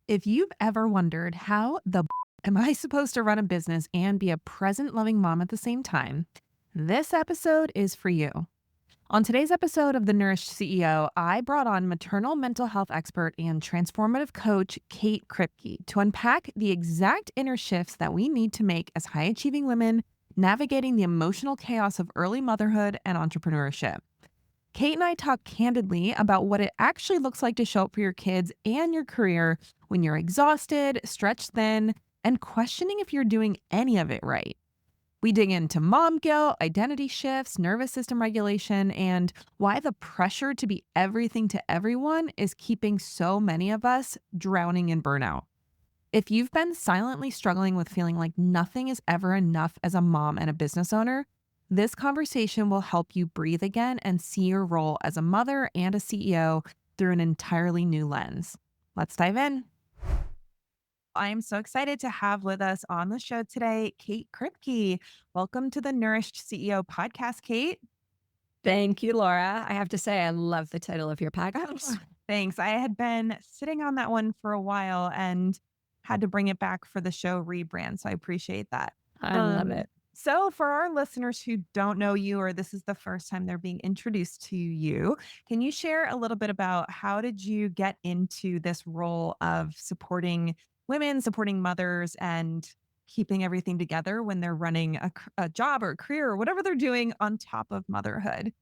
If you've ever wondered how am I supposed to run a business and be a present loving mom at the same time, this episode is for you. On today's episode of The Nourished CEO, I brought on maternal mental health expert and transformative coach Kate Kripke to unpack the exact inner shifts that we need to make as high achieving women navigating the emotional chaos of early motherhood and entrepreneurship. Kate and I talk candidly about what it actually looks like to show up for your kids and your career when you're exhausted, stretched thin, and questioning if you're doing any of it right. We dig into mom guilt, identity shifts, nervous system regulation, and why the pressure to be everything to everyone is keeping so many of us drowning in burnout. If you've been silently struggling with feeling like nothing is ever enough as a mom and a business owner, this conversation will help you breathe again and see your role as a mother and a CEO through an entirely new lens. Let's dive in. I am so excited to have with us on the show today, Kate Kripke. Welcome to the Nourished CEO podcast, Kate. Thank you, Laura. I have to say, I love the title of your podcast. Oh, thanks. I had been sitting on that one for a while and had to bring it back for the show rebrand. So I appreciate that. I love Um, it. so for our listeners who don't know you, or this is the first time they're being introduced to you, can you share a little bit about how did you get into this role of supporting women, supporting mothers, and keeping everything together when they're running a job or a career or whatever they're doing on top of motherhood?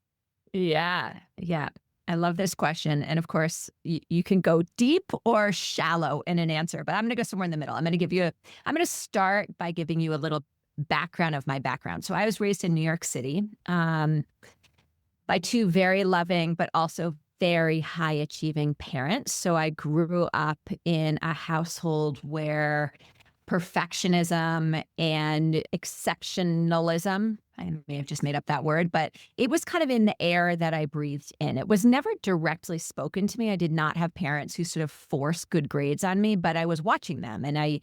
Yeah. Yeah. I love this question. And of course, you can go deep or shallow in an answer, but I'm going to go somewhere in the middle. I'm going to start by giving you a little background of my background. So I was raised in New York City by two very loving, but also very high achieving parents. So I grew up in a household where perfectionism and exceptionalism, I may have just made up that word, but it was kind of in the air that I breathed in. It was never directly spoken to me. I did not have parents who sort of forced good grades on me, but I was watching them and I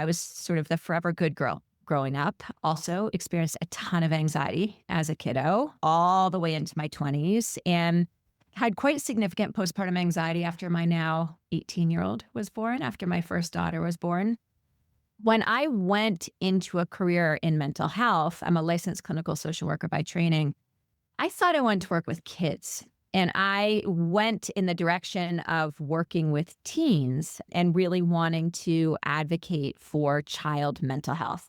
was sort of the forever good girl growing up. Also experienced a ton of anxiety as a kiddo all the way into my 20s and had quite significant postpartum anxiety after my now 18-year-old was born, after my first daughter was born. When I went into a career in mental health, I'm a licensed clinical social worker by training. I thought I wanted to work with kids. And I went in the direction of working with teens and really wanting to advocate for child mental health.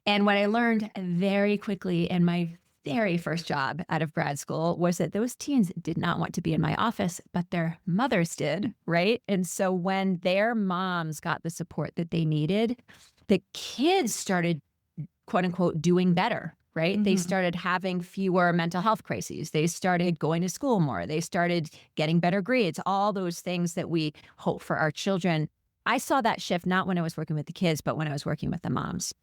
And what I learned very quickly in my very first job out of grad school was that those teens did not want to be in my office, but their mothers did, right? And so when their moms got the support that they needed, the kids started, quote unquote, doing better, right? They Mhm. started having fewer mental health crises. They started going to school more. They started getting better grades, all those things that we hope for our children. I saw that shift not when I was working with the kids, but when I was working with the moms.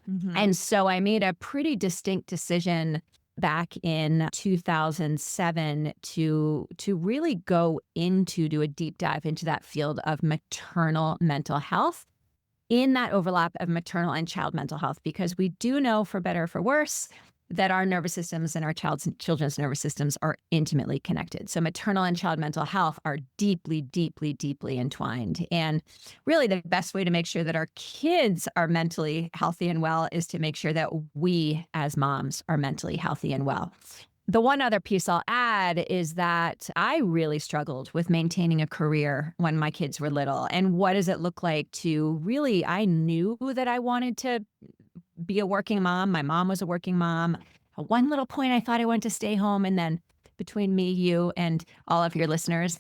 Mhm. And so I made a pretty distinct decision back in 2007 to really do a deep dive into that field of maternal mental health in that overlap of maternal and child mental health, because we do know, for better or for worse, that our nervous systems and our children's nervous systems are intimately connected. So maternal and child mental health are deeply, deeply, deeply entwined. And really the best way to make sure that our kids are mentally healthy and well is to make sure that we as moms are mentally healthy and well. The one other piece I'll add is that I really struggled with maintaining a career when my kids were little. And what does it look like to really, I knew that I wanted to be a working mom. My mom was a working mom. At one little point, I thought I wanted to stay home. And then between me, you, and all of your listeners,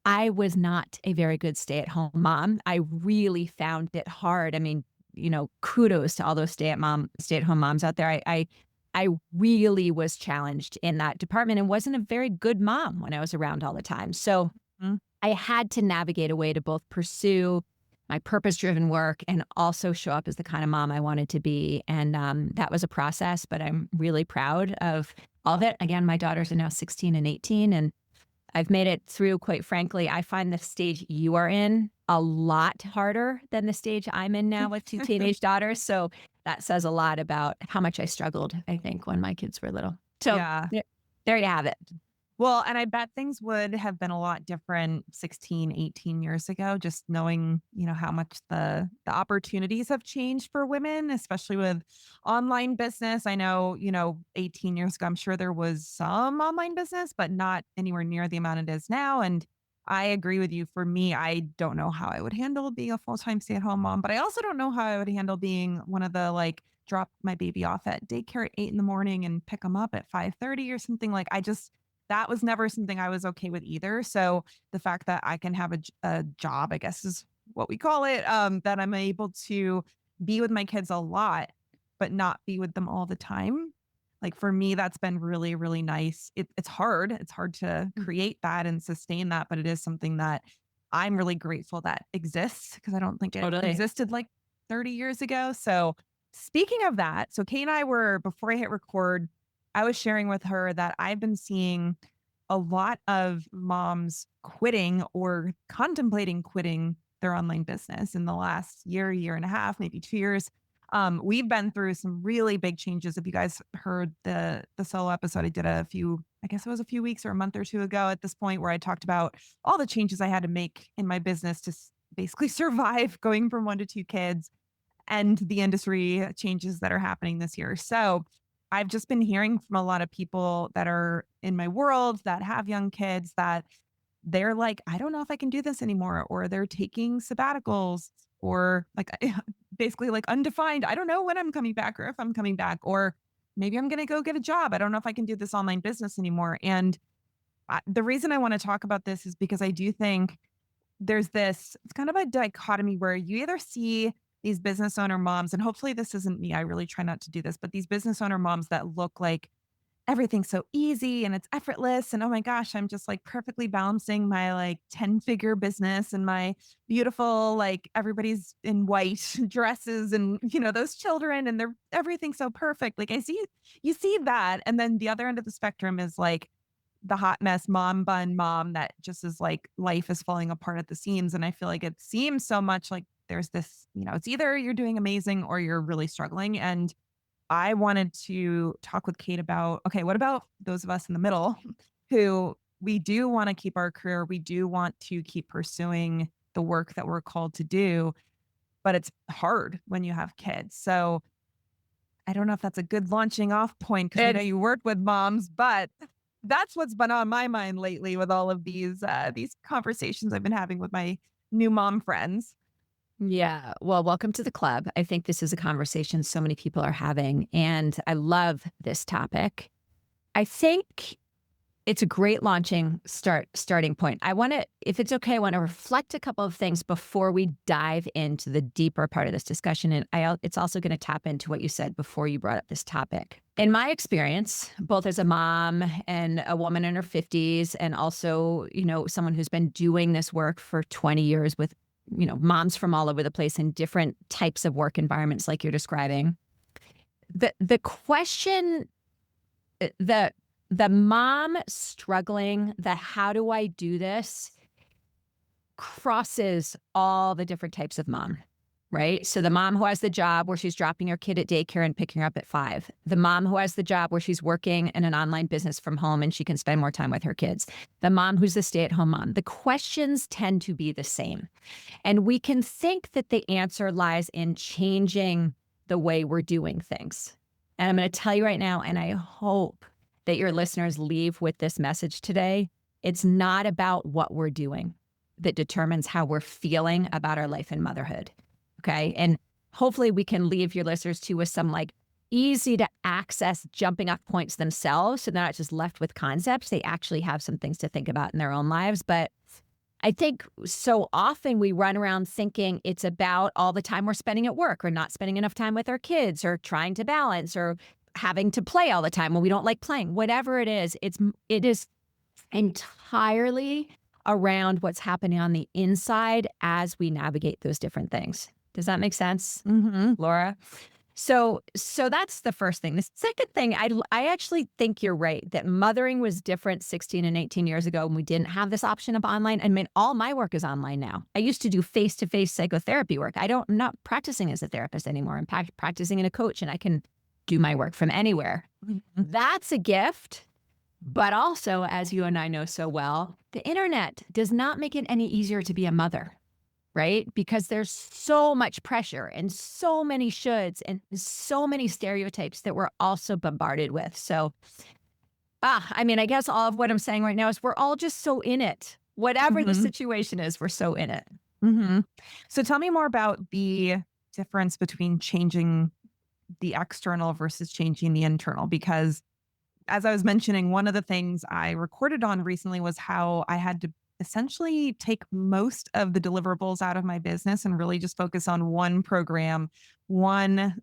I was not a very good stay-at-home mom. I really found it hard. I mean, kudos to all those stay-at-home moms out there. I really was challenged in that department and wasn't a very good mom when I was around all the time. So Mhm. I had to navigate a way to both pursue my purpose-driven work and also show up as the kind of mom I wanted to be. And that was a process, but I'm really proud of all of it. Again, my daughters are now 16 and 18, and I've made it through. Quite frankly, I find the stage you are in a lot harder than the stage I'm in now with two teenage daughters. So that says a lot about how much I struggled, I think, when my kids were little. So Yeah. there you have it. Well, and I bet things would have been a lot different 16, 18 years ago, just knowing, how much the opportunities have changed for women, especially with online business. I know, 18 years ago, I'm sure there was some online business, but not anywhere near the amount it is now. And I agree with you. For me, I don't know how I would handle being a full-time stay-at-home mom, but I also don't know how I would handle being one of the like drop my baby off at daycare at 8 in the morning and pick them up at 5:30 or something. Like I just that was never something I was okay with either. So the fact that I can have a job, I guess is what we call it, that I'm able to be with my kids a lot, but not be with them all the time. Like for me, that's been really, really nice. It's hard. It's hard to Mm. create that and sustain that, but it is something that I'm really grateful that exists because I don't think it Totally. existed like 30 years ago. So speaking of that, so Kate and I were, before I hit record, I was sharing with her that I've been seeing a lot of moms quitting or contemplating quitting their online business in the last year, year and a half, maybe 2 years. We've been through some really big changes. If you guys heard the solo episode I did I guess it was a few weeks or a month or two ago at this point, where I talked about all the changes I had to make in my business to basically survive going from 1 to 2 kids and the industry changes that are happening this year. So I've just been hearing from a lot of people that are in my world that have young kids that they're like, I don't know if I can do this anymore, or they're taking sabbaticals, or like basically like undefined. I don't know when I'm coming back or if I'm coming back, or maybe I'm going to go get a job. I don't know if I can do this online business anymore. And the reason I want to talk about this is because I do think it's kind of a dichotomy where you either see these business owner moms, and hopefully this isn't me. I really try not to do this, but these business owner moms that look like everything's so easy and it's effortless. And oh my gosh, I'm just like perfectly balancing my like 10-figure business and my beautiful, like everybody's in white dresses and, those children and they're everything's so perfect. Like you see that. And then the other end of the spectrum is like the hot mess mom bun mom that just is like life is falling apart at the seams. And I feel like it seems so much like there's this, it's either you're doing amazing or you're really struggling. And I wanted to talk with Kate about, okay, what about those of us in the middle who we do want to keep our career, we do want to keep pursuing the work that we're called to do, but it's hard when you have kids. So I don't know if that's a good launching off point because I know It's you work with moms, but that's what's been on my mind lately with all of these conversations I've been having with my new mom friends. Yeah. Well, welcome to the club. I think this is a conversation so many people are having, and I love this topic. I think it's a great starting point. I want to, if it's okay, I want to reflect a couple of things before we dive into the deeper part of this discussion. And it's also going to tap into what you said before you brought up this topic. In my experience, both as a mom and a woman in her 50s, and also, someone who's been doing this work for 20 years with, moms from all over the place in different types of work environments like you're describing. The question, the mom struggling, the how do I do this, crosses all the different types of mom, right? So the mom who has the job where she's dropping her kid at daycare and picking her up at 5. The mom who has the job where she's working in an online business from home and she can spend more time with her kids. The mom who's the stay-at-home mom. The questions tend to be the same. And we can think that the answer lies in changing the way we're doing things. And I'm going to tell you right now, and I hope that your listeners leave with this message today. It's not about what we're doing that determines how we're feeling about our life in motherhood. Okay. And hopefully we can leave your listeners too with some like easy to access jumping off points themselves. So they're not just left with concepts. They actually have some things to think about in their own lives. But I think so often we run around thinking it's about all the time we're spending at work or not spending enough time with our kids or trying to balance or having to play all the time when we don't like playing. Whatever it is entirely around what's happening on the inside as we navigate those different things. Does that make sense, Laura? So that's the first thing. The second thing, I actually think you're right that mothering was different 16 and 18 years ago when we didn't have this option of online. I mean, all my work is online now. I used to do face-to-face psychotherapy work. I'm not practicing as a therapist anymore. I'm practicing in a coach, and I can do my work from anywhere. That's a gift. But also, as you and I know so well, the internet does not make it any easier to be a mother, right? Because there's so much pressure and so many shoulds and so many stereotypes that we're also bombarded with. So, I mean, I guess all of what I'm saying right now is we're all just so in it. Whatever the Hmm. situation is, we're so in it. Hmm. So tell me more about the difference between changing the external versus changing the internal, because as I was mentioning, one of the things I recorded on recently was how I had to essentially take most of the deliverables out of my business and really just focus on one program, one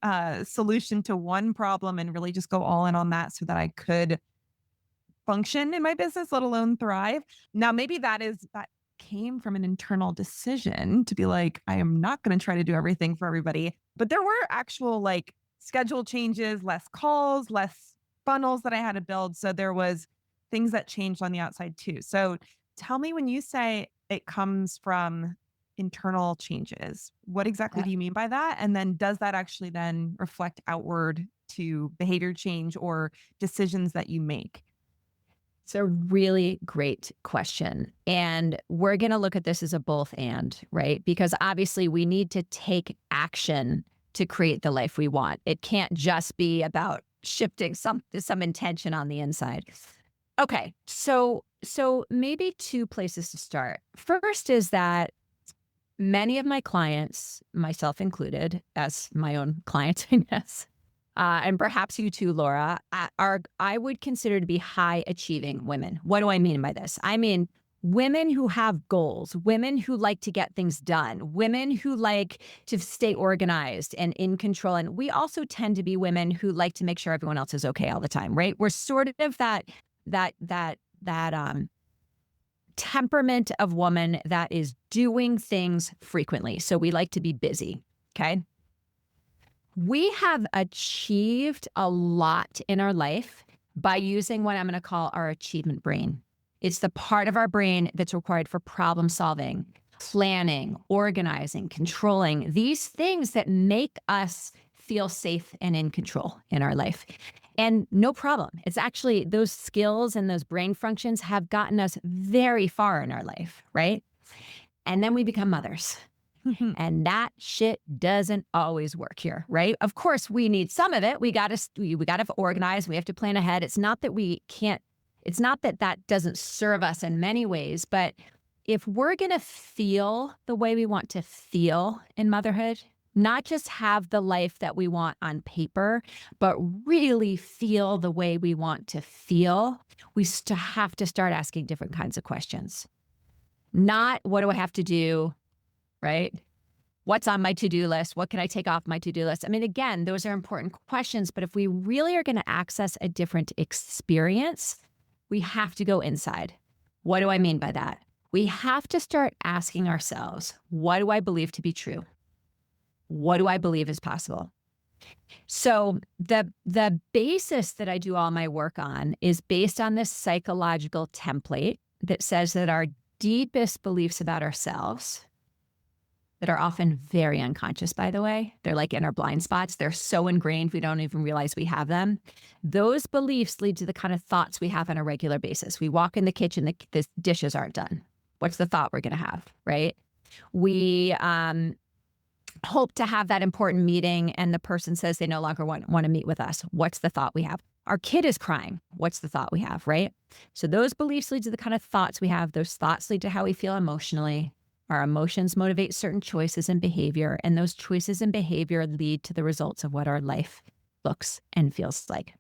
solution to one problem, and really just go all in on that so that I could function in my business, let alone thrive. Now, maybe that came from an internal decision to be like, I am not going to try to do everything for everybody. But there were actual like schedule changes, less calls, less funnels that I had to build. So there was things that changed on the outside too. So tell me, when you say it comes from internal changes, what exactly do you mean by that? And then does that actually then reflect outward to behavior change or decisions that you make? It's a really great question. And we're going to look at this as a both and, right? Because obviously we need to take action to create the life we want. It can't just be about shifting some intention on the inside. Okay. So maybe two places to start. First is that many of my clients, myself included, as my own client, I guess, and perhaps you too, Laura, are I would consider to be high achieving women. What do I mean by this? I mean women who have goals, women who like to get things done, women who like to stay organized and in control. And we also tend to be women who like to make sure everyone else is okay all the time, right? We're sort of that temperament of woman that is doing things frequently. So we like to be busy. Okay. We have achieved a lot in our life by using what I'm going to call our achievement brain. It's the part of our brain that's required for problem solving, planning, organizing, controlling, these things that make us feel safe and in control in our life. And no problem. It's actually those skills and those brain functions have gotten us very far in our life, right? And then we become mothers. And that shit doesn't always work here, right? Of course, we need some of it. We got to organize. We have to plan ahead. It's not that we can't. It's not that that doesn't serve us in many ways, but if we're going to feel the way we want to feel in motherhood, not just have the life that we want on paper, but really feel the way we want to feel, we have to start asking different kinds of questions. Not what do I have to do? Right? What's on my to-do list? What can I take off my to-do list? I mean, again, those are important questions, but if we really are going to access a different experience, we have to go inside. What do I mean by that? We have to start asking ourselves, what do I believe to be true? What do I believe is possible? So the basis that I do all my work on is based on this psychological template that says that our deepest beliefs about ourselves, that are often very unconscious, by the way. They're like in our blind spots. They're so ingrained, we don't even realize we have them. Those beliefs lead to the kind of thoughts we have on a regular basis. We walk in the kitchen, the dishes aren't done. What's the thought we're going to have, right? We hope to have that important meeting and the person says they no longer want to meet with us. What's the thought we have? Our kid is crying. What's the thought we have, right? So those beliefs lead to the kind of thoughts we have. Those thoughts lead to how we feel emotionally. Our emotions motivate certain choices and behavior, and those choices and behavior lead to the results of what our life looks and feels like.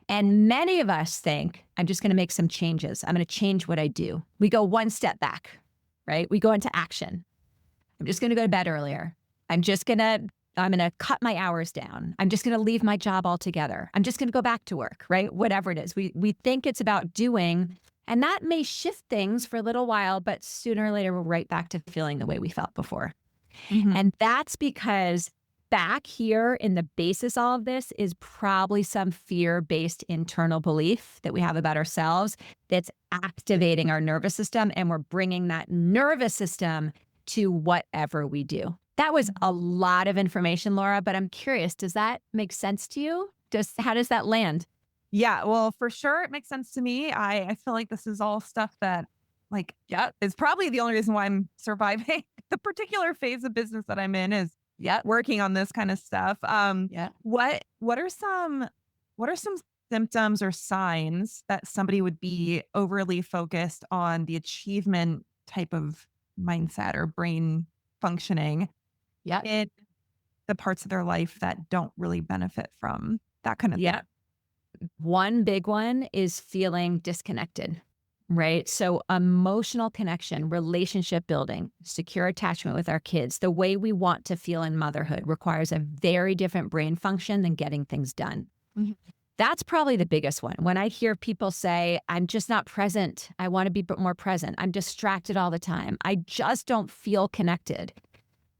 And many of us think, I'm just going to make some changes. I'm going to change what I do. We go one step back, right? We go into action. I'm just going to go to bed earlier. I'm going to cut my hours down. I'm just going to leave my job altogether. I'm just going to go back to work, right? Whatever it is. We think it's about doing. And that may shift things for a little while, but sooner or later, we're right back to feeling the way we felt before. Mhm. And that's because back here in the basis of all of this is probably some fear-based internal belief that we have about ourselves that's activating our nervous system. And we're bringing that nervous system to whatever we do. That was a lot of information, Laura, but I'm curious, does that make sense to you? How does that land? Yeah, well, for sure, it makes sense to me. I feel like this is all stuff that, like, yeah, is probably the only reason why I'm surviving the particular phase of business that I'm in is Yep. working on this kind of stuff. Yeah. What are some symptoms or signs that somebody would be overly focused on the achievement type of mindset or brain functioning Yep. in the parts of their life that don't really benefit from that kind of thing? Yep. One big one is feeling disconnected, right? So, emotional connection, relationship building, secure attachment with our kids, the way we want to feel in motherhood requires a very different brain function than getting things done. Mhm. That's probably the biggest one. When I hear people say, I'm just not present, I want to be more present, I'm distracted all the time, I just don't feel connected.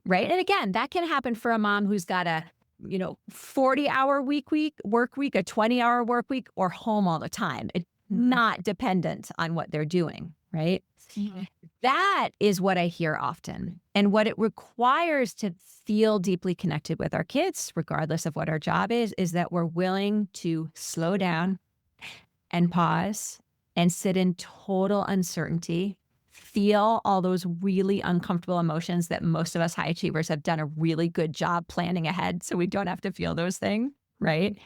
Right. And again, that can happen for a mom who's got a, 40-hour work week, a 20-hour work week, or home all the time. It's Mhm. not dependent on what they're doing. Right. Mhm. That is what I hear often. And what it requires to feel deeply connected with our kids, regardless of what our job is that we're willing to slow down and pause and sit in total uncertainty, feel all those really uncomfortable emotions that most of us high achievers have done a really good job planning ahead so we don't have to feel those things, right?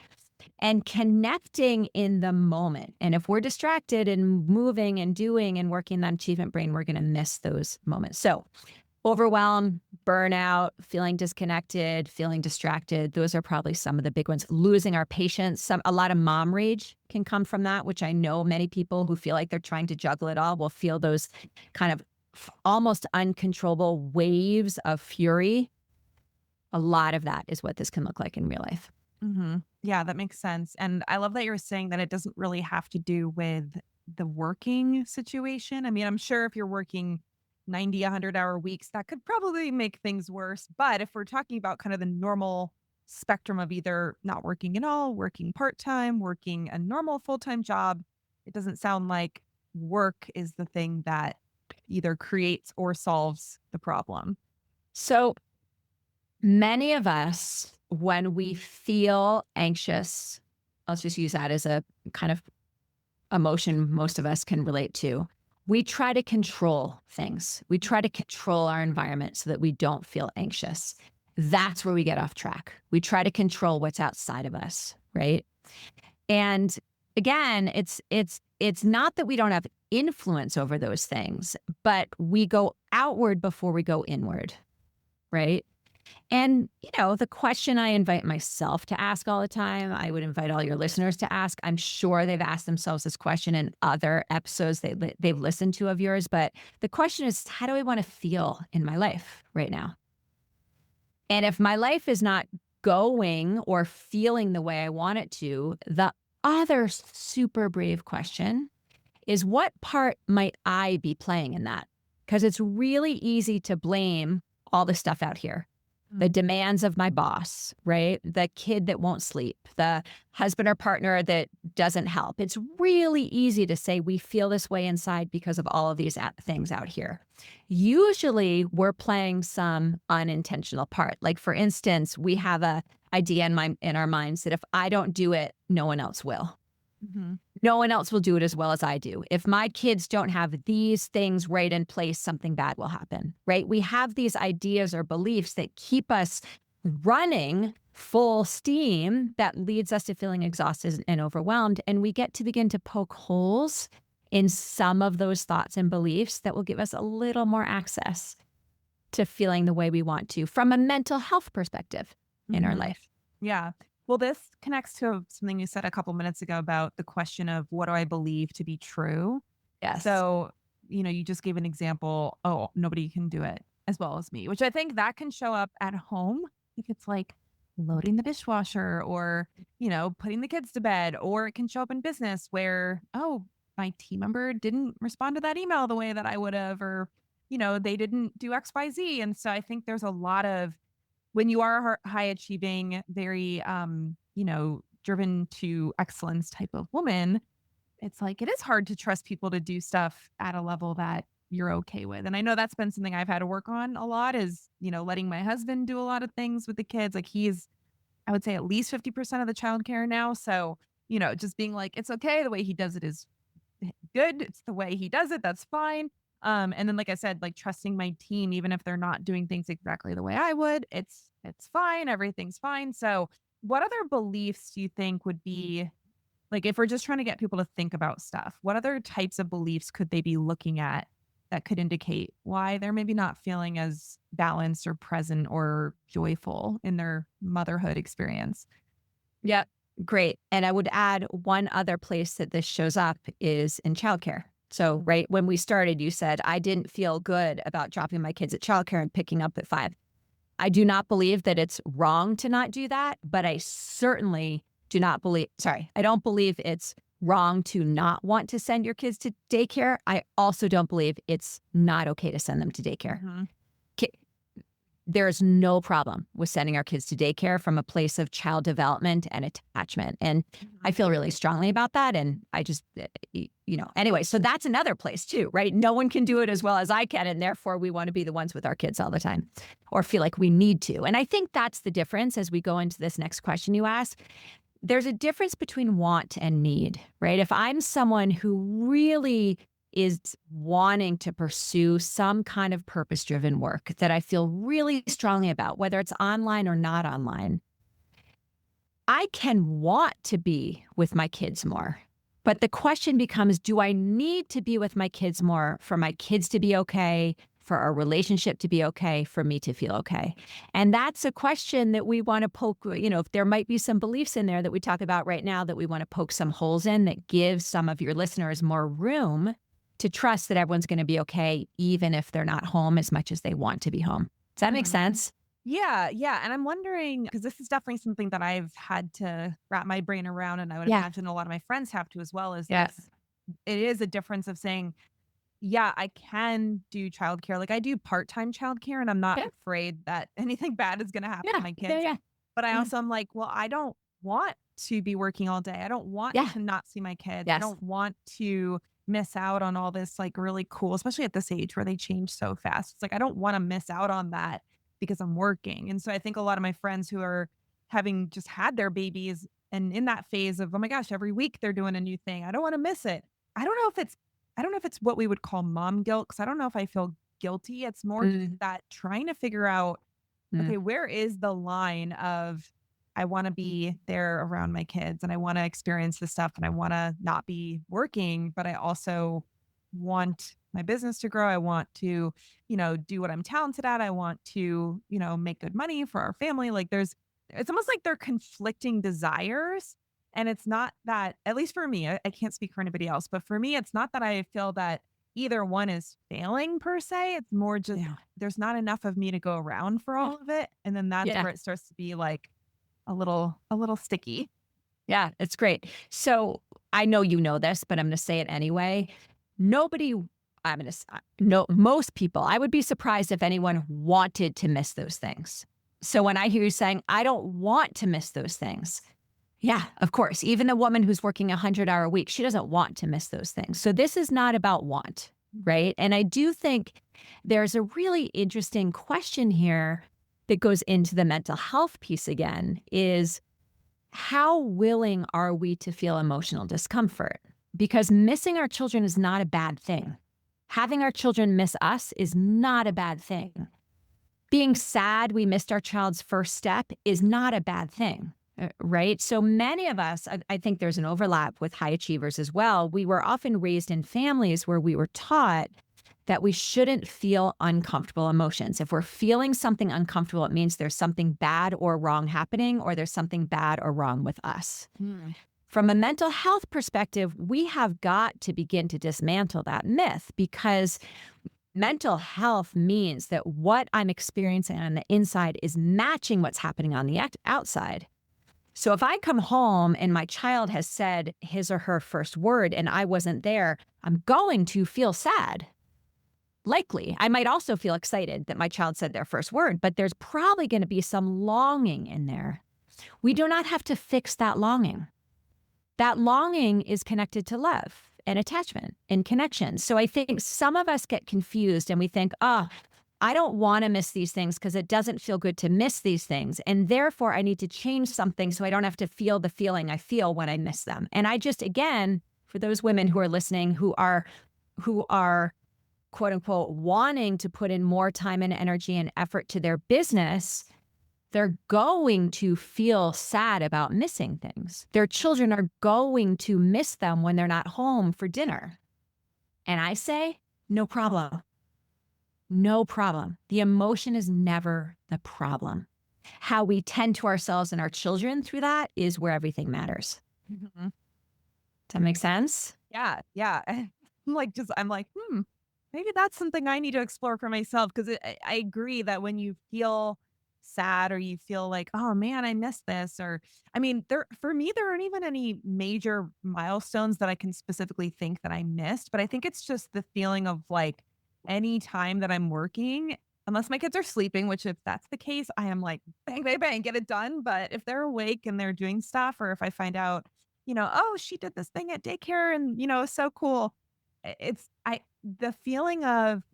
And connecting in the moment. And if we're distracted and moving and doing and working that achievement brain, we're going to miss those moments. So, overwhelm, burnout, feeling disconnected, feeling distracted. Those are probably some of the big ones. Losing our patience. A lot of mom rage can come from that, which I know many people who feel like they're trying to juggle it all will feel those kind of almost uncontrollable waves of fury. A lot of that is what this can look like in real life. Yeah, that makes sense. And I love that you're saying that it doesn't really have to do with the working situation. I mean, I'm sure if you're working 90, 100-hour weeks, that could probably make things worse. But if we're talking about kind of the normal spectrum of either not working at all, working part time, working a normal full time job, it doesn't sound like work is the thing that either creates or solves the problem. So many of us, when we feel anxious, let's just use that as a kind of emotion most of us can relate to. We try to control things. We try to control our environment so that we don't feel anxious. That's where we get off track. We try to control what's outside of us, right? And again, it's not that we don't have influence over those things, but we go outward before we go inward, right? And, the question I invite myself to ask all the time, I would invite all your listeners to ask. I'm sure they've asked themselves this question in other episodes they've listened to of yours. But the question is, how do I want to feel in my life right now? And if my life is not going or feeling the way I want it to, the other super brave question is, what part might I be playing in that? Because it's really easy to blame all the stuff out here, the demands of my boss, right? The kid that won't sleep, the husband or partner that doesn't help. It's really easy to say we feel this way inside because of all of these things out here. Usually we're playing some unintentional part. Like, for instance, we have a idea in our minds that if I don't do it, no one else will. Mhm. No one else will do it as well as I do. If my kids don't have these things right in place, something bad will happen, right? We have these ideas or beliefs that keep us running full steam that leads us to feeling exhausted and overwhelmed. And we get to begin to poke holes in some of those thoughts and beliefs that will give us a little more access to feeling the way we want to from a mental health perspective in our Mhm. life. Yeah. Well, this connects to something you said a couple minutes ago about the question of what do I believe to be true? Yes. So, you just gave an example, oh, nobody can do it as well as me, which I think that can show up at home if it's like loading the dishwasher or, putting the kids to bed, or it can show up in business where, oh, my team member didn't respond to that email the way that I would have, or, they didn't do XYZ. And so I think there's a lot of when you are a high achieving, very, driven to excellence type of woman, it's like it is hard to trust people to do stuff at a level that you're okay with. And I know that's been something I've had to work on a lot is, letting my husband do a lot of things with the kids. Like he's, I would say at least 50% of the childcare now. So just being like, it's okay. The way he does it is good. It's the way he does it. That's fine. And then, like I said, like trusting my team, even if they're not doing things exactly the way I would, it's fine. Everything's fine. So what other beliefs do you think would be like, if we're just trying to get people to think about stuff, what other types of beliefs could they be looking at that could indicate why they're maybe not feeling as balanced or present or joyful in their motherhood experience? Yeah, great. And I would add one other place that this shows up is in childcare. So, right when we started, you said, I didn't feel good about dropping my kids at childcare and picking up at 5. I do not believe that it's wrong to not do that, but I certainly do not believe, sorry, I don't believe it's wrong to not want to send your kids to daycare. I also don't believe it's not okay to send them to daycare. Mhm. There is no problem with sending our kids to daycare from a place of child development and attachment. And I Mhm. feel really strongly about that. And I just, anyway, so that's another place too, right? No one can do it as well as I can. And therefore, we want to be the ones with our kids all the time or feel like we need to. And I think that's the difference as we go into this next question you asked. There's a difference between want and need, right? If I'm someone who really is wanting to pursue some kind of purpose-driven work that I feel really strongly about, whether it's online or not online, I can want to be with my kids more. But the question becomes, do I need to be with my kids more for my kids to be okay, for our relationship to be okay, for me to feel okay? And that's a question that we want to poke, if there might be some beliefs in there that we talk about right now that we want to poke some holes in that gives some of your listeners more room to trust that everyone's going to be okay, even if they're not home as much as they want to be home. Does that make Mhm. sense? Yeah, yeah, and I'm wondering because this is definitely something that I've had to wrap my brain around, and I would Yeah. imagine a lot of my friends have to as well, is Yeah. this it is a difference of saying, "Yeah, I can do childcare." Like, I do part-time childcare, and I'm not Yeah. afraid that anything bad is gonna happen to Yeah. my Yeah. kids, Yeah. but I Yeah. also am like, "Well, I don't want to be working all day. I don't want Yeah. to not see my kids. I Yes. don't want to miss out on all this, like, really cool," especially at this age where they change so fast. It's like, I don't wanna miss out on that because I'm working, and so I think a lot of my friends who are having just had their babies and in that phase of, "Oh my gosh, every week they're doing a new thing. I don't wanna miss it." I don't know if it's I don't know if it's what we would call mom guilt, because I don't know if I feel guilty. It's more just Mm, that trying to figure out, mm, okay, where is the line of I want to be there around my kids and I want to experience this stuff and I want to not be working, but I also want my business to grow. I want to, do what I'm talented at. I want to, make good money for our family. Like it's almost like they're conflicting desires. And it's not that, at least for me, I can't speak for anybody else, but for me, it's not that I feel that either one is failing per se. It's more just yeah. there's not enough of me to go around for all of it, and then that's Yeah. where it starts to be, like, a little sticky. Yeah. It's great. So I know you know this, but I'm going to say it anyway. Nobody, I'm going to, no, most people, I would be surprised if anyone wanted to miss those things. So when I hear you saying, I don't want to miss those things, yeah, of course. Even the woman who's working 100-hour week, she doesn't want to miss those things. So this is not about want, right? And I do think there's a really interesting question here that goes into the mental health piece again is how willing are we to feel emotional discomfort? Because missing our children is not a bad thing. Having our children miss us is not a bad thing. Being sad we missed our child's first step is not a bad thing, right? So many of us, I think there's an overlap with high achievers as well. We were often raised in families where we were taught that we shouldn't feel uncomfortable emotions. If we're feeling something uncomfortable, it means there's something bad or wrong happening, or there's something bad or wrong with us. Mm. From a mental health perspective, we have got to begin to dismantle that myth because mental health means that what I'm experiencing on the inside is matching what's happening on the outside. So if I come home and my child has said his or her first word and I wasn't there, I'm going to feel sad. Likely. I might also feel excited that my child said their first word, but there's probably going to be some longing in there. We do not have to fix that longing. That longing is connected to love and attachment and connection. So I think some of us get confused and we think, oh, I don't want to miss these things because it doesn't feel good to miss these things. And therefore, I need to change something so I don't have to feel the feeling I feel when I miss them. And I just, again, for those women who are listening, who are quote unquote wanting to put in more time and energy and effort to their business, they're going to feel sad about missing things. Their children are going to miss them when they're not home for dinner. And I say, no problem. No problem. The emotion is never the problem. How we tend to ourselves and our children through that is where everything matters. Mhm. Does that make sense? Yeah, yeah. I'm like, maybe that's something I need to explore for myself because I agree that when you feel sad or you feel like, oh man, I missed this, or I mean, for me, there aren't even any major milestones that I can specifically think that I missed, but I think it's just the feeling of like any time that I'm working, unless my kids are sleeping, which if that's the case, I am like, bang, bang, bang, get it done. But if they're awake and they're doing stuff, or if I find out, oh, she did this thing at daycare and, it's so cool. The feeling of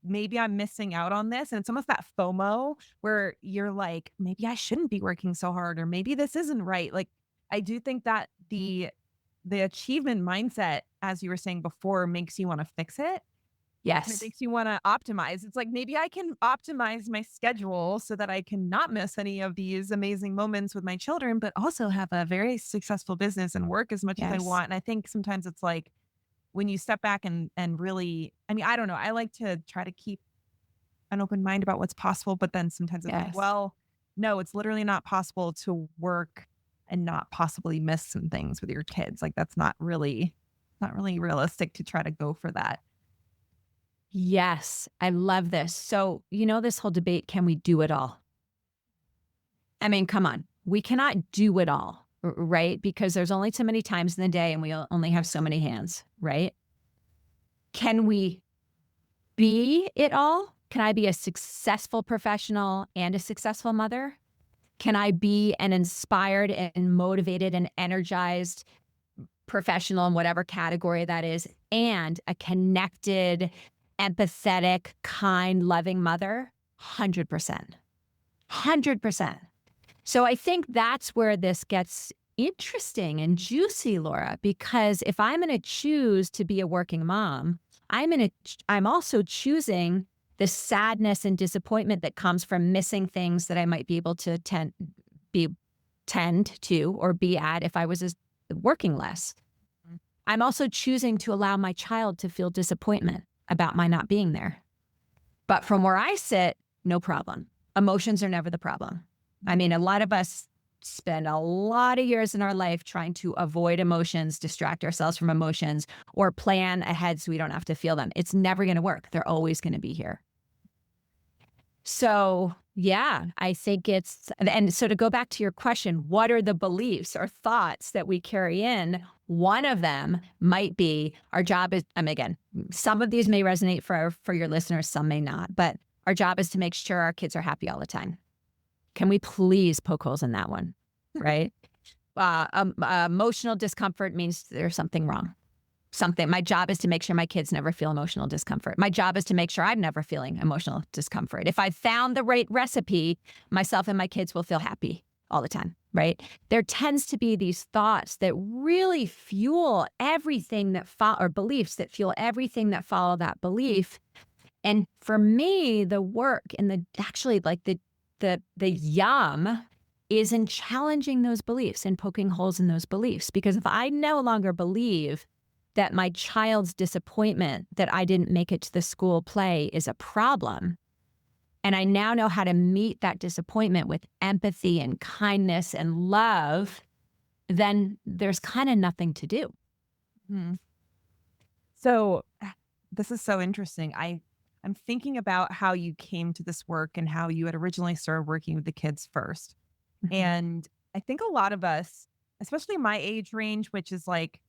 maybe I'm missing out on this. And it's almost that FOMO where you're like, maybe I shouldn't be working so hard, or maybe this isn't right. Like, I do think that the achievement mindset, as you were saying before, makes you want to fix it. And it Yes. makes you want to optimize. It's like maybe I can optimize my schedule so that I can not miss any of these amazing moments with my children, but also have a very successful business and work as much as I Yes. want. And I think sometimes it's like when you step back and really, I mean, I don't know. I like to try to keep an open mind about what's possible, but then sometimes it's like, Yes. well, no, it's literally not possible to work and not possibly miss some things with your kids. Like that's not really realistic to try to go for that. Yes. I love this. So, this whole debate, can we do it all? I mean, come on. We cannot do it all, right? Because there's only so many times in the day and we only have so many hands, right? Can we be it all? Can I be a successful professional and a successful mother? Can I be an inspired and motivated and energized professional in whatever category that is, and a connected, empathetic, kind, loving mother? 100%. 100%. So I think that's where this gets interesting and juicy, Laura, because if I'm going to choose to be a working mom, I'm also choosing the sadness and disappointment that comes from missing things that I might be able to tend to or be at if I was working less. Mm. I'm also choosing to allow my child to feel disappointment about my not being there. But from where I sit, no problem. Emotions are never the problem. I mean, a lot of us spend a lot of years in our life trying to avoid emotions, distract ourselves from emotions, or plan ahead so we don't have to feel them. It's never going to work. They're always going to be here. So, yeah, I think and so to go back to your question, what are the beliefs or thoughts that we carry in? One of them might be our job is, again, some of these may resonate for your listeners, some may not, but our job is to make sure our kids are happy all the time. Can we please poke holes in that one? Right? Emotional discomfort means there's something wrong. My job is to make sure my kids never feel emotional discomfort. My job is to make sure I'm never feeling emotional discomfort. If I found the right recipe, myself and my kids will feel happy all the time, right? There tends to be these thoughts that really fuel everything that or beliefs that fuel everything that follow that belief. And for me, the work and the yum is in challenging those beliefs and poking holes in those beliefs. Because if I no longer believe that my child's disappointment that I didn't make it to the school play is a problem, and I now know how to meet that disappointment with empathy and kindness and love, then there's kind of nothing to do. Mhm. So this is so interesting. I'm thinking about how you came to this work and how you had originally started working with the kids first. Mhm. And I think a lot of us, especially my age range, which is like,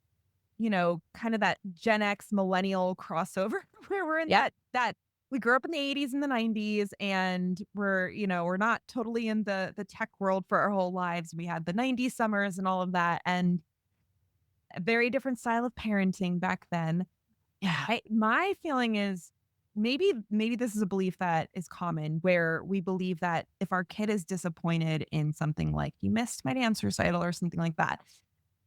kind of that Gen X millennial crossover where we're in Yep. that we grew up in the 80s and the 90s and we're not totally in the tech world for our whole lives. We had the 90s summers and all of that and a very different style of parenting back then. Yeah. My feeling is maybe this is a belief that is common where we believe that if our kid is disappointed in something like you missed my dance recital or something like that,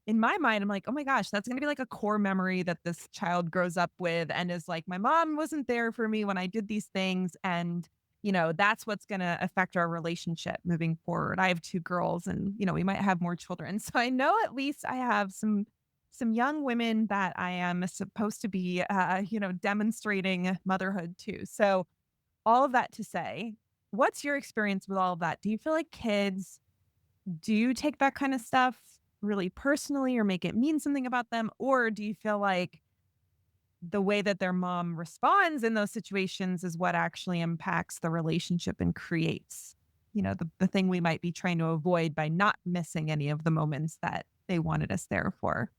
in my mind, I'm like, oh my gosh, that's going to be like a core memory that this child grows up with and is like, my mom wasn't there for me when I did these things. And, that's what's going to affect our relationship moving forward. I have two girls and, we might have more children. So I know at least I have some young women that I am supposed to be, demonstrating motherhood to. So all of that to say, what's your experience with all of that? Do you feel like kids do you take that kind of stuff really personally or make it mean something about them? Or do you feel like the way that their mom responds in those situations is what actually impacts the relationship and creates, the thing we might be trying to avoid by not missing any of the moments that they wanted us there for?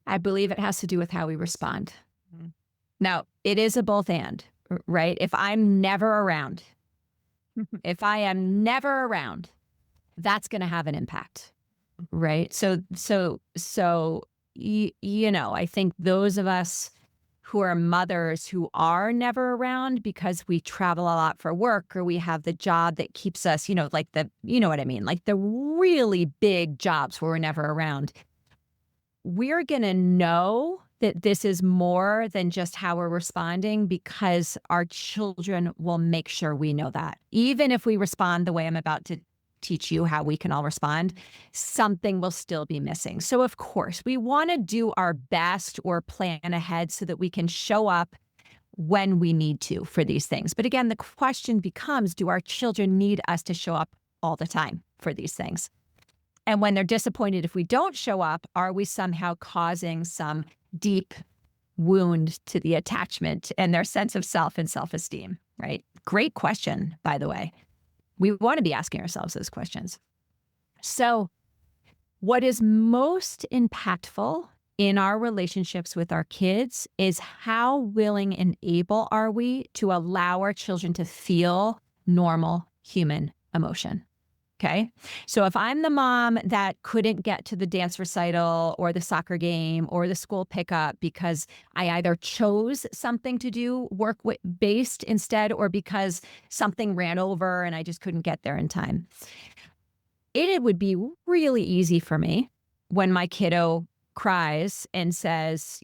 I believe it has to do with how we respond. Mhm. Now, it is a both and, right? If I'm never around, if I am never around, that's going to have an impact, right? I think those of us who are mothers who are never around because we travel a lot for work or we have the job that keeps us, you know what I mean? Like the really big jobs where we're never around, we're going to know that this is more than just how we're responding because our children will make sure we know that. Even if we respond the way I'm about to teach you how we can all respond, something will still be missing. So, of course, we want to do our best or plan ahead so that we can show up when we need to for these things. But again, the question becomes, do our children need us to show up all the time for these things? And when they're disappointed if we don't show up, are we somehow causing some deep wound to the attachment and their sense of self and self-esteem, right? Great question, by the way. We want to be asking ourselves those questions. So, what is most impactful in our relationships with our kids is how willing and able are we to allow our children to feel normal human emotion? Okay. So if I'm the mom that couldn't get to the dance recital or the soccer game or the school pickup because I either chose something to do work based instead or because something ran over and I just couldn't get there in time, it would be really easy for me when my kiddo cries and says,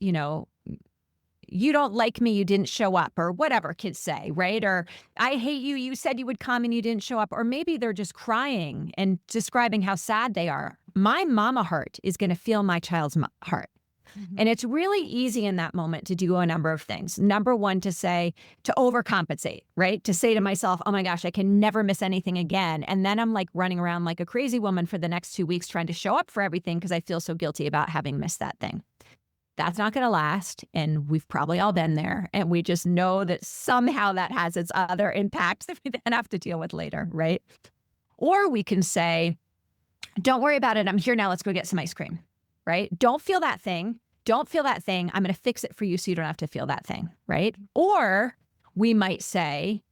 you don't like me, you didn't show up, or whatever kids say, right? Or I hate you, you said you would come and you didn't show up. Or maybe they're just crying and describing how sad they are. My mama heart is going to feel my child's heart. Mhm. And it's really easy in that moment to do a number of things. Number one, to overcompensate, right? To say to myself, oh my gosh, I can never miss anything again. And then I'm like running around like a crazy woman for the next 2 weeks trying to show up for everything because I feel so guilty about having missed that thing. That's not going to last. And we've probably all been there. And we just know that somehow that has its other impacts that we then have to deal with later, right? Or we can say, don't worry about it. I'm here now. Let's go get some ice cream, right? Don't feel that thing. Don't feel that thing. I'm going to fix it for you so you don't have to feel that thing, right? Or we might say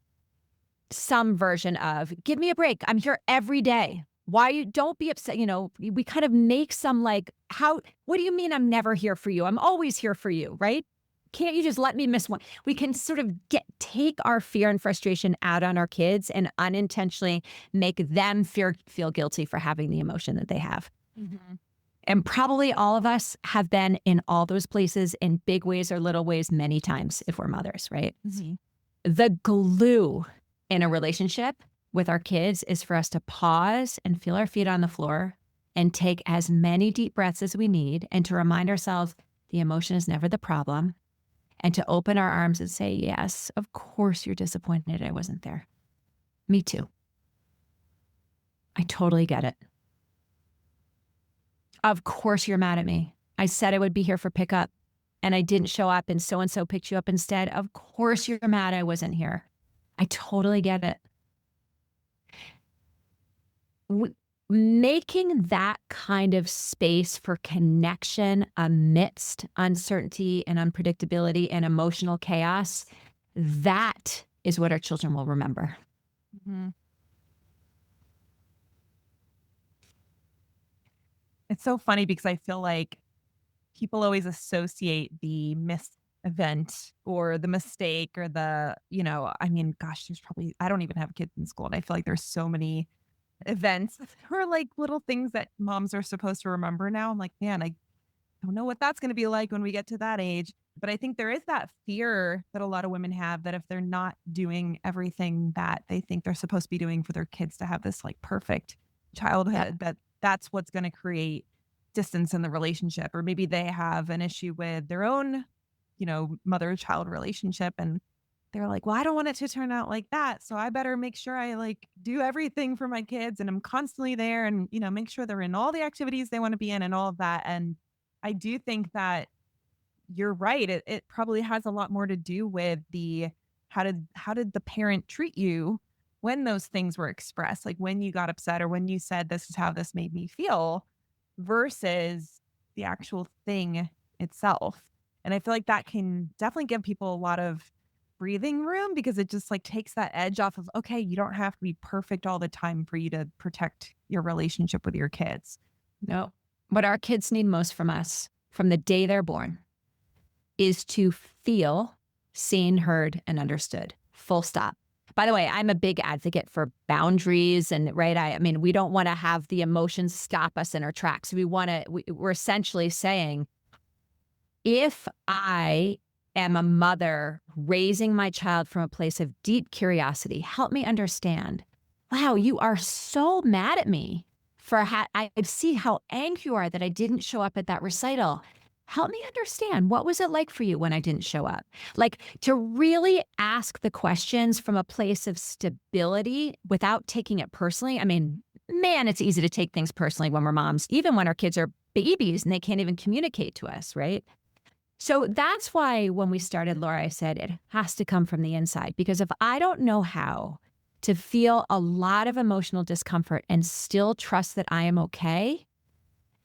some version of, give me a break. I'm here every day. Don't be upset. We kind of make some what do you mean I'm never here for you? I'm always here for you, right? Can't you just let me miss one? We can sort of take our fear and frustration out on our kids and unintentionally make them feel guilty for having the emotion that they have. Mhm. And probably all of us have been in all those places in big ways or little ways many times if we're mothers, right? Mhm. The glue in a relationship with our kids is for us to pause and feel our feet on the floor and take as many deep breaths as we need and to remind ourselves the emotion is never the problem and to open our arms and say, yes, of course you're disappointed I wasn't there. Me too. I totally get it. Of course you're mad at me. I said I would be here for pickup and I didn't show up and so picked you up instead. Of course you're mad I wasn't here. I totally get it. Making that kind of space for connection amidst uncertainty and unpredictability and emotional chaos, that is what our children will remember. Mhm. It's so funny because I feel like people always associate the missed event or the mistake or I mean, gosh, I don't even have kids in school. And I feel like there's so many events or like little things that moms are supposed to remember now. I'm like, man, I don't know what that's going to be like when we get to that age. But I think there is that fear that a lot of women have that if they're not doing everything that they think they're supposed to be doing for their kids to have this like perfect Yeah. childhood, that's what's going to create distance in the relationship. Or maybe they have an issue with their own, mother child relationship. And they're like, well, I don't want it to turn out like that. So I better make sure I like do everything for my kids and I'm constantly there and, make sure they're in all the activities they want to be in and all of that. And I do think that you're right. It probably has a lot more to do with the how did the parent treat you when those things were expressed, like when you got upset or when you said this is how this made me feel versus the actual thing itself. And I feel like that can definitely give people a lot of breathing room because it just like takes that edge off of, okay, you don't have to be perfect all the time for you to protect your relationship with your kids. No. What our kids need most from us from the day they're born is to feel seen, heard, and understood. Full stop. By the way, I'm a big advocate for boundaries and right. I mean, we don't want to have the emotions stop us in our tracks. We're essentially saying, if I am a mother raising my child from a place of deep curiosity, help me understand. Wow, you are so mad at me for I see how angry you are that I didn't show up at that recital. Help me understand, what was it like for you when I didn't show up? Like, to really ask the questions from a place of stability without taking it personally. I mean, man, it's easy to take things personally when we're moms, even when our kids are babies and they can't even communicate to us, right? So that's why when we started, Laura, I said it has to come from the inside, because if I don't know how to feel a lot of emotional discomfort and still trust that I am okay,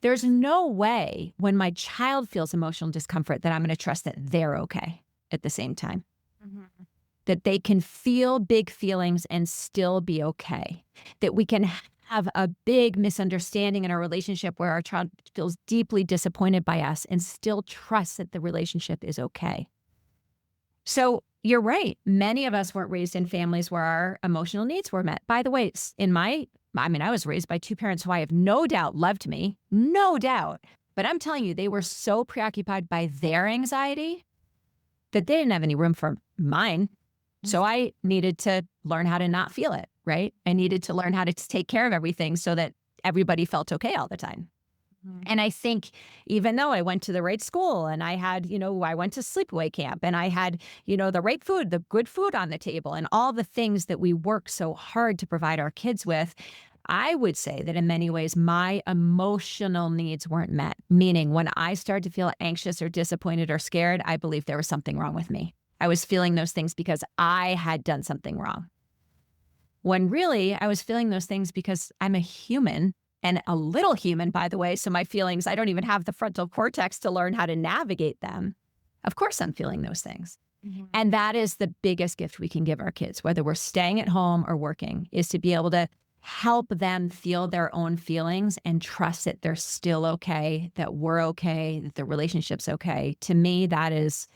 there's no way when my child feels emotional discomfort that I'm going to trust that they're okay at the same time, Mhm. that they can feel big feelings and still be okay, that we can have a big misunderstanding in our relationship where our child feels deeply disappointed by us and still trust that the relationship is okay. So you're right. Many of us weren't raised in families where our emotional needs were met. By the way, I was raised by two parents who I have no doubt loved me, no doubt. But I'm telling you, they were so preoccupied by their anxiety that they didn't have any room for mine. So I needed to learn how to not feel it, right? I needed to learn how to take care of everything so that everybody felt okay all the time. Mhm. And I think even though I went to the right school and I had, I went to sleepaway camp and I had, the right food, the good food on the table and all the things that we work so hard to provide our kids with, I would say that in many ways, my emotional needs weren't met. Meaning when I started to feel anxious or disappointed or scared, I believed there was something wrong with me. I was feeling those things because I had done something wrong. When really I was feeling those things because I'm a human and a little human, by the way. So my feelings, I don't even have the frontal cortex to learn how to navigate them. Of course, I'm feeling those things. Mhm. And that is the biggest gift we can give our kids, whether we're staying at home or working, is to be able to help them feel their own feelings and trust that they're still okay, that we're okay, that the relationship's okay. To me, that is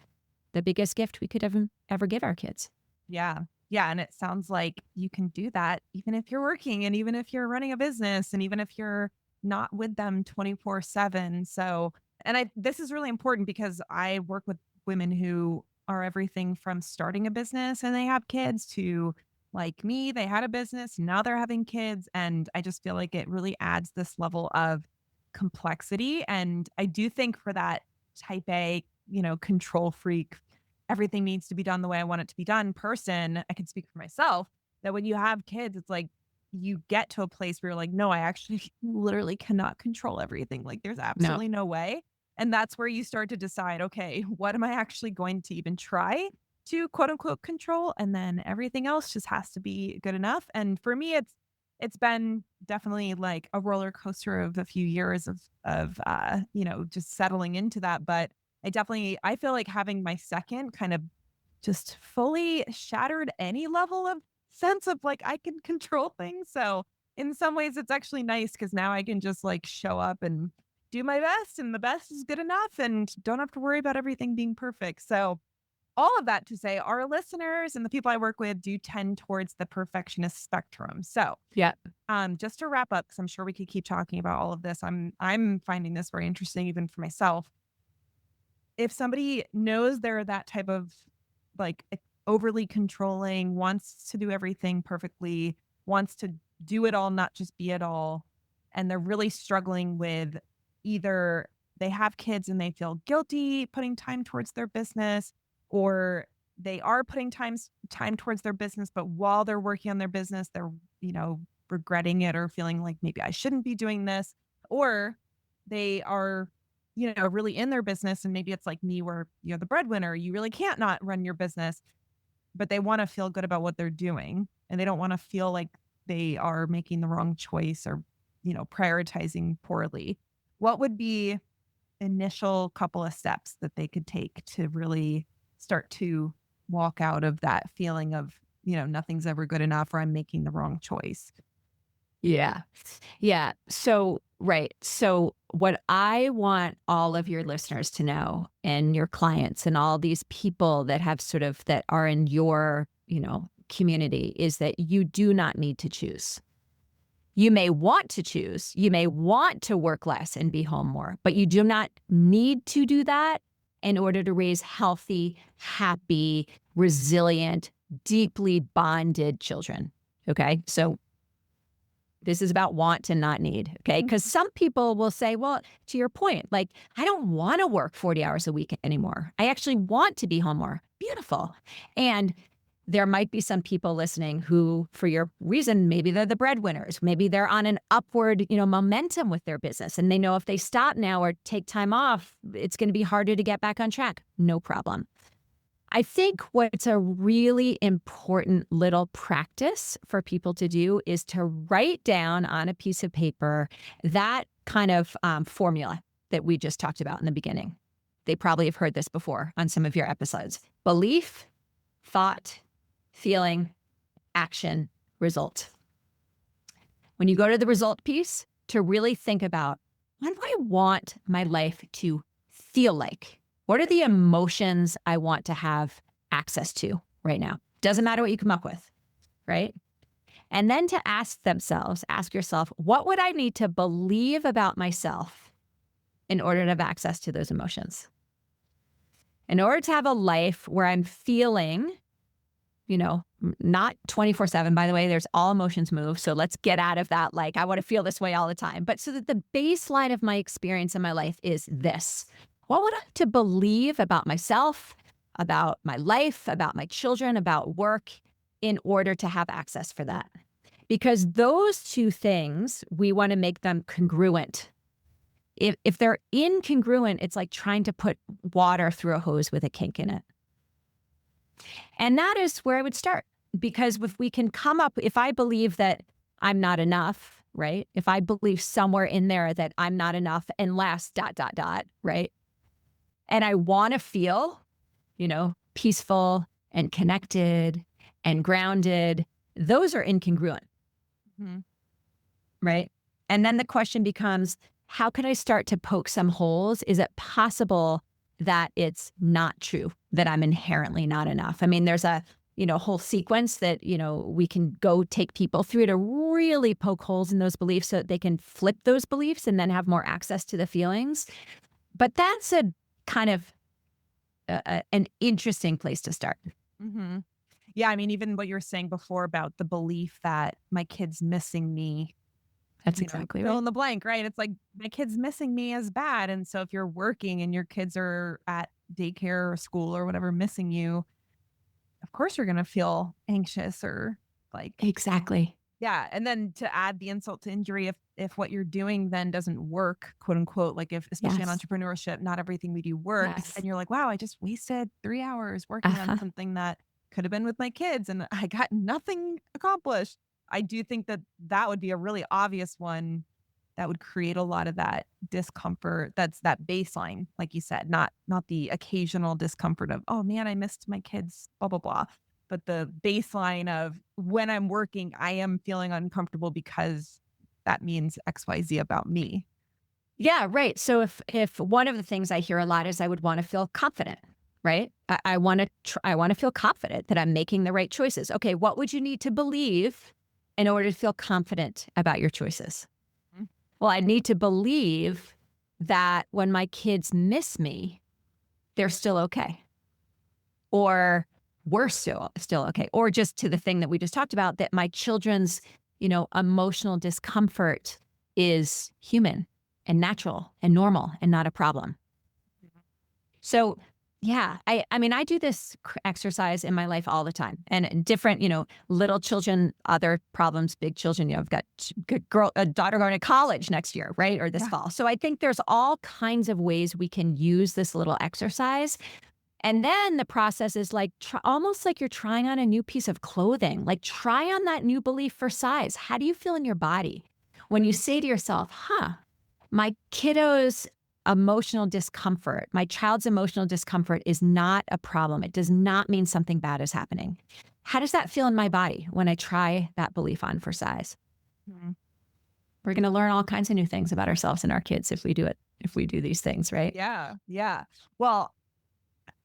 the biggest gift we could ever give our kids. Yeah. Yeah. And it sounds like you can do that even if you're working and even if you're running a business and even if you're not with them 24/7. So, and this is really important because I work with women who are everything from starting a business and they have kids to like me, they had a business, now they're having kids. And I just feel like it really adds this level of complexity. And I do think for that type A, control freak, everything needs to be done the way I want it to be done person, I can speak for myself, that when you have kids, it's like you get to a place where you're like, no, I actually literally cannot control everything. Like there's No, absolutely no way. And that's where you start to decide, okay, what am I actually going to even try to quote unquote control? And then everything else just has to be good enough. And for me, it's been definitely like a roller coaster of a few years of just settling into that. But I feel like having my second kind of just fully shattered any level of sense of like I can control things. So in some ways it's actually nice because now I can just like show up and do my best and the best is good enough and don't have to worry about everything being perfect. So all of that to say, our listeners and the people I work with do tend towards the perfectionist spectrum. So, Yeah. just to wrap up, because I'm sure we could keep talking about all of this. I'm finding this very interesting, even for myself. If somebody knows they're that type of like overly controlling, wants to do everything perfectly, wants to do it all, not just be it all, and they're really struggling with either they have kids and they feel guilty putting time towards their business, or they are putting time towards their business, but while they're working on their business, they're, regretting it or feeling like maybe I shouldn't be doing this, or they are really in their business. And maybe it's like me where you're the breadwinner. You really can't not run your business, but they want to feel good about what they're doing. And they don't want to feel like they are making the wrong choice or, prioritizing poorly. What would be initial couple of steps that they could take to really start to walk out of that feeling of, nothing's ever good enough or I'm making the wrong choice? Yeah. Yeah. So, right. So, what I want all of your listeners to know and your clients and all these people that have sort of that are in your, community is that you do not need to choose. You may want to choose, you may want to work less and be home more, but you do not need to do that in order to raise healthy, happy, resilient, deeply bonded children. Okay. So, this is about want and not need. Okay. Because some people will say, well, to your point, like, I don't want to work 40 hours a week anymore. I actually want to be home more. Beautiful. And there might be some people listening who, for your reason, maybe they're the breadwinners. Maybe they're on an upward, momentum with their business. And they know if they stop now or take time off, it's going to be harder to get back on track. No problem. I think what's a really important little practice for people to do is to write down on a piece of paper that kind of formula that we just talked about in the beginning. They probably have heard this before on some of your episodes. Belief, thought, feeling, action, result. When you go to the result piece, to really think about, what do I want my life to feel like? What are the emotions I want to have access to right now? Doesn't matter what you come up with, right? And then to ask yourself, what would I need to believe about myself in order to have access to those emotions? In order to have a life where I'm feeling, not 24/7, by the way, there's all emotions move. So let's get out of that. Like, I want to feel this way all the time. But so that the baseline of my experience in my life is this. What would I have to believe about myself, about my life, about my children, about work in order to have access for that? Because those two things, we want to make them congruent. If they're incongruent, it's like trying to put water through a hose with a kink in it. And that is where I would start. Because if we can come up, if I believe that I'm not enough, right? If I believe somewhere in there that I'm not enough unless ... right? And I want to feel, peaceful and connected and grounded. Those are incongruent, right? And then the question becomes, how can I start to poke some holes? Is it possible that it's not true, that I'm inherently not enough? I mean, there's a, whole sequence that, we can go take people through to really poke holes in those beliefs so that they can flip those beliefs and then have more access to the feelings. But that's a kind of an interesting place to start. Mm-hmm. Yeah. I mean, even what you were saying before about the belief that my kid's missing me. That's exactly fill right. in the blank, right? It's like my kid's missing me as bad. And so if you're working and your kids are at daycare or school or whatever missing you, of course you're going to feel anxious or like, Exactly. yeah. And then to add the insult to injury, if what you're doing then doesn't work, quote unquote, like if, especially in Yes. entrepreneurship, not everything we do works. Yes. And you're like, wow, I just wasted 3 hours working on something that could have been with my kids and I got nothing accomplished. I do think that that would be a really obvious one that would create a lot of that discomfort. That's that baseline, like you said, not the occasional discomfort of, oh man, I missed my kids, blah, blah, blah. But the baseline of when I'm working, I am feeling uncomfortable because that means XYZ about me. Yeah, right. So if one of the things I hear a lot is I would want to feel confident, right? I want to I want to feel confident that I'm making the right choices. Okay, what would you need to believe in order to feel confident about your choices? Mhm. Well, I need to believe that when my kids miss me, they're still okay. Or we're still okay. Or just to the thing that we just talked about, that my children's, emotional discomfort is human and natural and normal and not a problem. So, yeah, I mean, I do this exercise in my life all the time, and different, little children, other problems, big children. I've got a daughter going to college next year, right, or this Yeah. fall. So I think there's all kinds of ways we can use this little exercise. And then the process is like almost like you're trying on a new piece of clothing. Like try on that new belief for size. How do you feel in your body when you say to yourself, my kiddo's emotional discomfort, my child's emotional discomfort is not a problem. It does not mean something bad is happening. How does that feel in my body when I try that belief on for size? Mhm. We're going to learn all kinds of new things about ourselves and our kids if we do it, if we do these things, right? Yeah. Yeah. Well,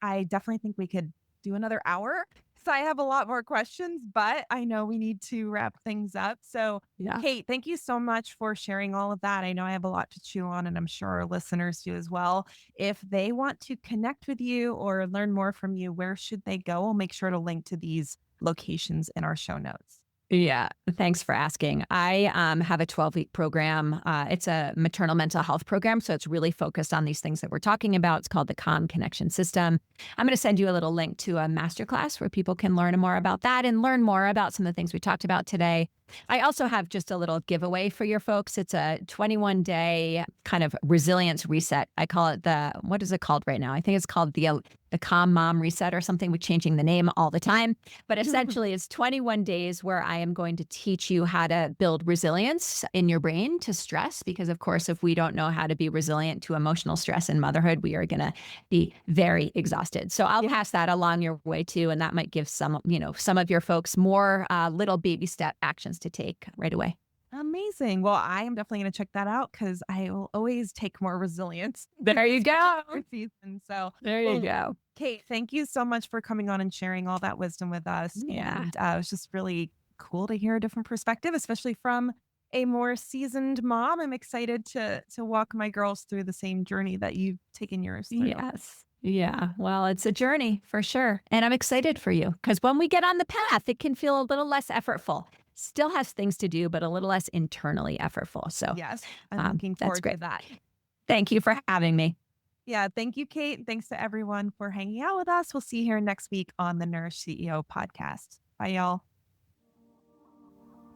I definitely think we could do another hour. So I have a lot more questions, but I know we need to wrap things up. So, Yeah. Kate, thank you so much for sharing all of that. I know I have a lot to chew on, and I'm sure our listeners do as well. If they want to connect with you or learn more from you, where should they go? We'll make sure to link to these locations in our show notes. Yeah, thanks for asking. I have a 12-week program. It's a maternal mental health program. So it's really focused on these things that we're talking about. It's called the Calm Connection System. I'm going to send you a little link to a masterclass where people can learn more about that and learn more about some of the things we talked about today. I also have just a little giveaway for your folks. It's a 21-day kind of resilience reset. I call it what is it called right now? I think it's called the Calm Mom Reset or something. We're changing the name all the time. But essentially, it's 21 days where I am going to teach you how to build resilience in your brain to stress. Because, of course, if we don't know how to be resilient to emotional stress in motherhood, we are going to be very exhausted. So I'll pass that along your way too. And that might give some of your folks more little baby step actions to take right away. Amazing. Well, I am definitely going to check that out because I will always take more resilience There you go. for season. So, There you go. Kate, thank you so much for coming on and sharing all that wisdom with us. Yeah. And it was just really cool to hear a different perspective, especially from a more seasoned mom. I'm excited to walk my girls through the same journey that you've taken yours through. Yes. Yeah. Well, it's a journey for sure. And I'm excited for you because when we get on the path, it can feel a little less effortful. Still has things to do, but a little less internally effortful. So Yes, I'm looking that's forward to great. that. Thank you for having me. Yeah, thank you, Kate. Thanks to everyone for hanging out with us. We'll see you here next week on the Nourish CEO podcast. Bye, y'all.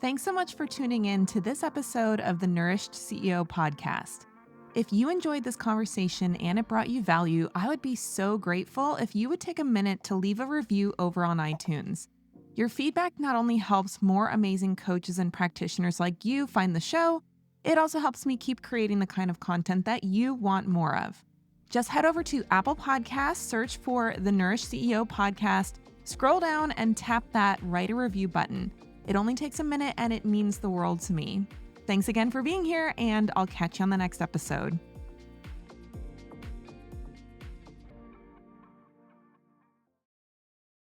Thanks so much for tuning in to this episode of the Nourished CEO podcast. If you enjoyed this conversation and it brought you value, I would be so grateful if you would take a minute to leave a review over on iTunes. Your feedback not only helps more amazing coaches and practitioners like you find the show, it also helps me keep creating the kind of content that you want more of. Just head over to Apple Podcasts, search for the Nourish CEO podcast, scroll down and tap that write a review button. It only takes a minute and it means the world to me. Thanks again for being here, and I'll catch you on the next episode.